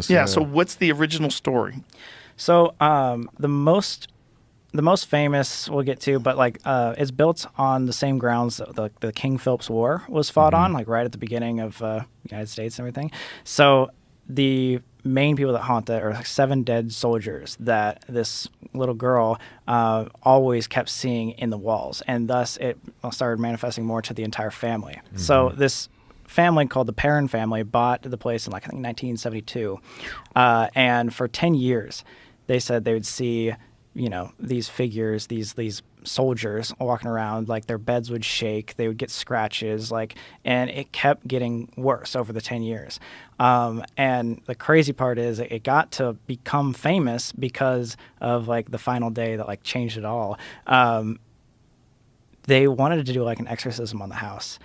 Yeah. So what's the original story? So the most famous we'll get to, but like it's built on the same grounds that the King Philip's War was fought on, like right at the beginning of the United States and everything. So the main people that haunt it are like 7 dead soldiers that this little girl always kept seeing in the walls, and thus it started manifesting more to the entire family. So this family called the Perrin family bought the place in like I think 1972, and for 10 years they said they would see these figures, these soldiers walking around, like their beds would shake, they would get scratches, and it kept getting worse over the 10 years. And the crazy part is it got to become famous because of like the final day that like changed it all. They wanted to do like an exorcism on the house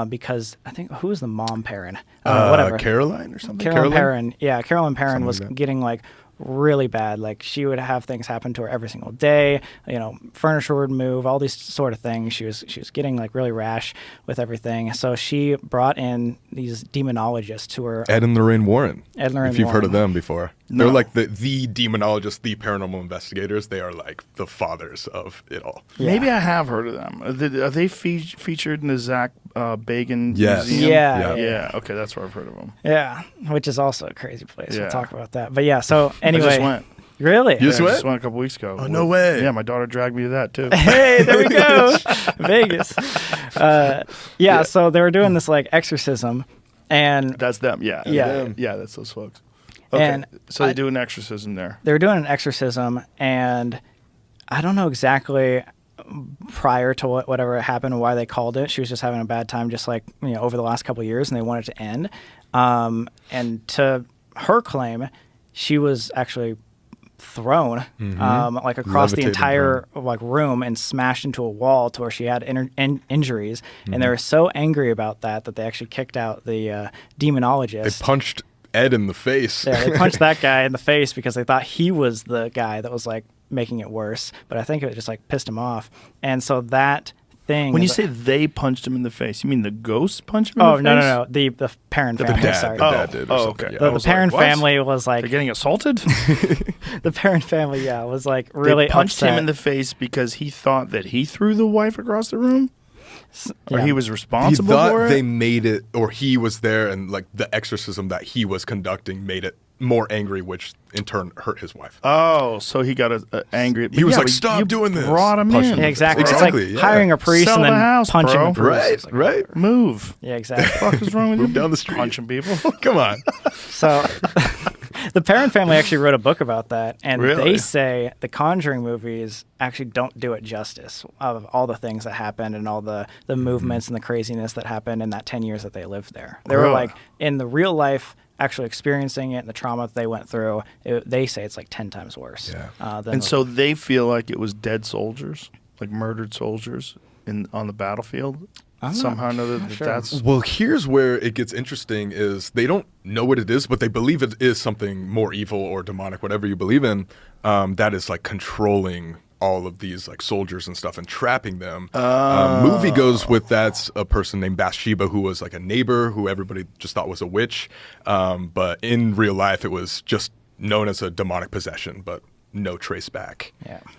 because I think who was the mom Perrin? Whatever. Caroline or something? Carolyn Perrin. Yeah, Carolyn Perrin Something was like that. getting like really bad. Like she would have things happen to her every single day. Furniture would move, all these sort of things. She was getting like really rash with everything. So she brought in these demonologists to her. Ed and Lorraine Warren. Ed and Lorraine if you've heard of Warren. them before. No. They're like the demonologists, the paranormal investigators. They are like the fathers of it all. Yeah. Maybe I have heard of them. Are they featured in the Zach Bagan Yes. Museum? Yeah. Yeah. Okay, that's where I've heard of them. Yeah, which is also a crazy place. Yeah. We'll talk about that. But yeah, so anyway. I just went. Really? You Yeah, just I went? just went a couple weeks ago. Oh, no way. Yeah, my daughter dragged me to that too. Hey, there we go. Vegas. So they were doing this like exorcism, and That's them. Yeah. Yeah. Yeah, that's those folks. Okay. And So they do an exorcism there. they were doing an exorcism, and I don't know exactly prior to whatever happened, why they called it. She was just having a bad time, just like over the last couple of years, and they wanted it to end. And to her claim, she was actually thrown like across the Levitated entire like room and smashed into a wall to where she had injuries. And they were so angry about that they actually kicked out the demonologist. They punched Ed in the face. Yeah, they punched that guy in the face because they thought he was the guy that was like making it worse. But I think it just like pissed him off. And so that thing. When you say they punched him in the face, you mean the ghost punched him in the face? No. The Perrin family. dad, Sorry. the dad did or something, okay. yeah. The Perrin family was like They're getting assaulted? the Perrin family. Yeah, was like really They punched upset. him in the face because he thought that he threw the wife across the room? Or Yeah. he was He responsible thought for it? they made it, or he was there, and like the exorcism that he was conducting made it more angry, which in turn hurt his wife. Oh, so he got angry. He was like, but "Stop you doing this." Brought him Punch in. him. Yeah, exactly. Exactly, It's like yeah. hiring a priest Sell and then the house, punching bro. the priest. Right, It's like, right. Move. Yeah, exactly. What the fuck is wrong with you? Move down the street. Punching people. Come on. So the Perrin family actually wrote a book about that, and Really? they say the Conjuring movies actually don't do it justice of all the things that happened and all the movements and the craziness that happened in that 10 years that they lived there. They were Really? like, in the real life, actually experiencing it and the trauma that they went through, they say it's like 10 times worse. Yeah. Than And so they feel like it was dead soldiers, like murdered soldiers on the battlefield. Somehow or another, sure. that's Well, here's where it gets interesting is they don't know what it is, but they believe it is something more evil or demonic, whatever you believe in, that is like controlling all of these like soldiers and stuff and trapping them. Movie goes with that's a person named Bathsheba who was like a neighbor who everybody just thought was a witch. But in real life, it was just known as a demonic possession, but no trace back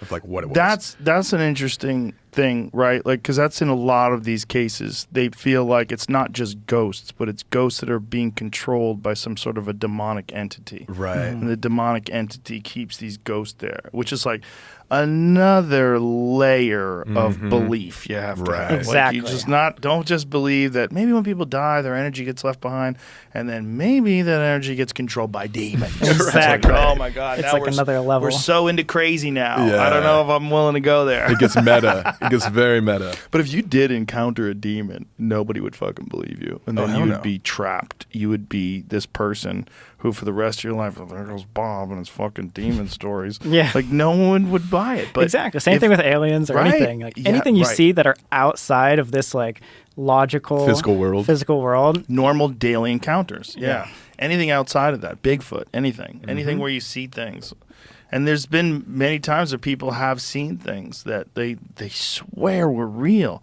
of like what it was. That's an interesting thing, right? Like, because that's in a lot of these cases. They feel like it's not just ghosts, but it's ghosts that are being controlled by some sort of a demonic entity. Right. And the demonic entity keeps these ghosts there, which is like another layer of belief you have to Right. have. Like, Exactly. you just don't just believe that maybe when people die, their energy gets left behind, and then maybe that energy gets controlled by demons. Exactly. Like, oh my God. It's now like we're another level. We're so into crazy now. Yeah. I don't know if I'm willing to go there. It gets meta. It gets very meta. But if you did encounter a demon, nobody would fucking believe you. And then hell you would no. be trapped. You would be this person who for the rest of your life, oh, there goes Bob and his fucking demon stories. Yeah. Like no one would buy it. But exactly. Same if- thing with aliens or Right. anything. Like Yeah, anything you right. see that are outside of this like logical Physical world. normal daily encounters. Yeah. Yeah. Anything outside of that, Bigfoot, anything. Anything where you see things. And there's been many times that people have seen things that they swear were real.